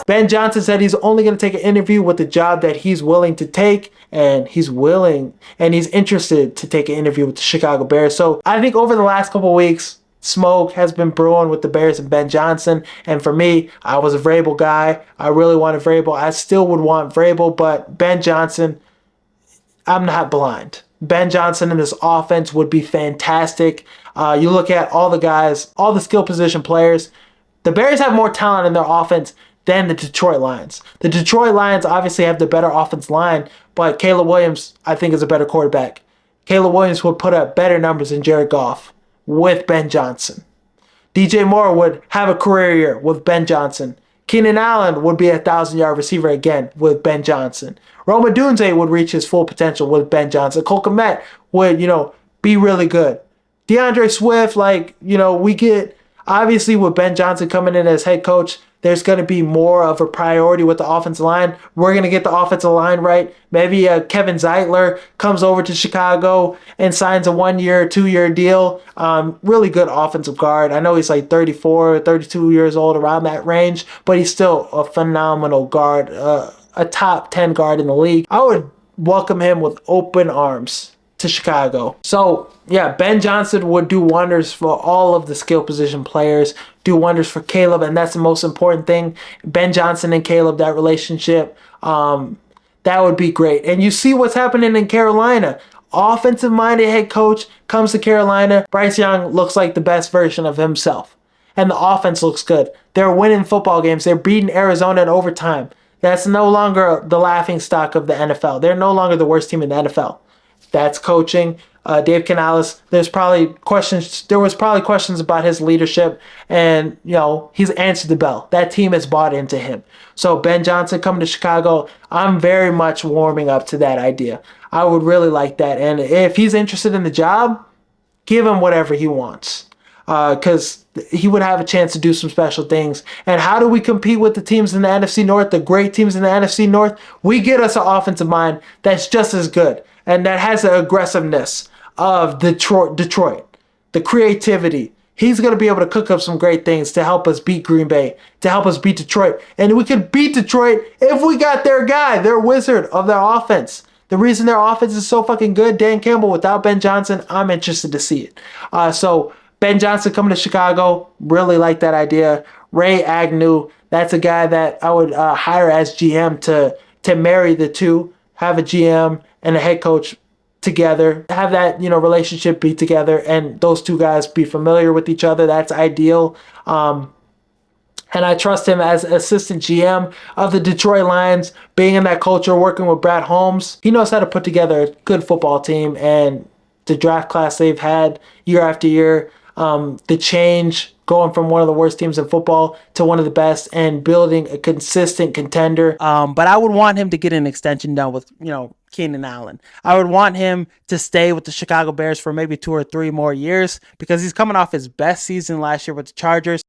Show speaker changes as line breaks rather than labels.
But Ben Johnson said he's only going to take an interview with the job that he's willing to take, and he's interested to take an interview with the Chicago Bears. So I think over the last couple of weeks, smoke has been brewing with the Bears and Ben Johnson. And for me, I was a Vrabel guy. I really wanted Vrabel. I still would want Vrabel, but Ben Johnson, I'm not blind. Ben Johnson in this offense would be fantastic. You look at all the guys, all the skill position players. The Bears have more talent in their offense than the Detroit Lions. The Detroit Lions obviously have the better offensive line, but Caleb Williams, I think, is a better quarterback. Caleb Williams would put up better numbers than Jared Goff with Ben Johnson. DJ Moore would have a career year with Ben Johnson. Keenan Allen would be a 1,000-yard receiver again with Ben Johnson. Rome Odunze would reach his full potential with Ben Johnson. Cole Kmet would, be really good. DeAndre Swift, we get, obviously with Ben Johnson coming in as head coach, there's going to be more of a priority with the offensive line. We're going to get the offensive line right. Maybe Kevin Zeitler comes over to Chicago and signs a 1-year, 2-year deal. Really good offensive guard. I know he's like 34, 32 years old, around that range, but he's still a phenomenal guard, a top 10 guard in the league. I would welcome him with open arms to Chicago. So yeah, Ben Johnson would do wonders for all of the skill position players, do wonders for Caleb, and that's the most important thing. Ben Johnson and Caleb, that relationship, that would be great. And you see what's happening in Carolina. Offensive-minded head coach comes to Carolina. Bryce Young looks like the best version of himself. And the offense looks good. They're winning football games. They're beating Arizona in overtime. That's no longer the laughingstock of the NFL. They're no longer the worst team in the NFL. That's coaching. Dave Canales, there was probably questions about his leadership, and he's answered the bell. That team has bought into him. So Ben Johnson coming to Chicago, I'm very much warming up to that idea. I would really like that. And if he's interested in the job, give him whatever he wants, because he would have a chance to do some special things. And how do we compete with the teams in the NFC North, the great teams in the NFC North? We get us an offensive mind that's just as good and that has the aggressiveness of Detroit, the creativity. He's going to be able to cook up some great things to help us beat Green Bay, to help us beat Detroit. And we could beat Detroit if we got their guy, their wizard of their offense. The reason their offense is so fucking good, Dan Campbell without Ben Johnson, I'm interested to see it. So Ben Johnson coming to Chicago, really like that idea. Ray Agnew, that's a guy that I would hire as GM to marry the two, have a GM and a head coach together, have that relationship be together, and those two guys be familiar with each other. That's ideal. And I trust him as assistant GM of the Detroit Lions, being in that culture, working with Brad Holmes. He knows how to put together a good football team, and the draft class they've had year after year, the change going from one of the worst teams in football to one of the best and building a consistent contender. But I would want him to get an extension done with, Keenan Allen. I would want him to stay with the Chicago Bears for maybe 2 or 3 more years, because he's coming off his best season last year with the Chargers.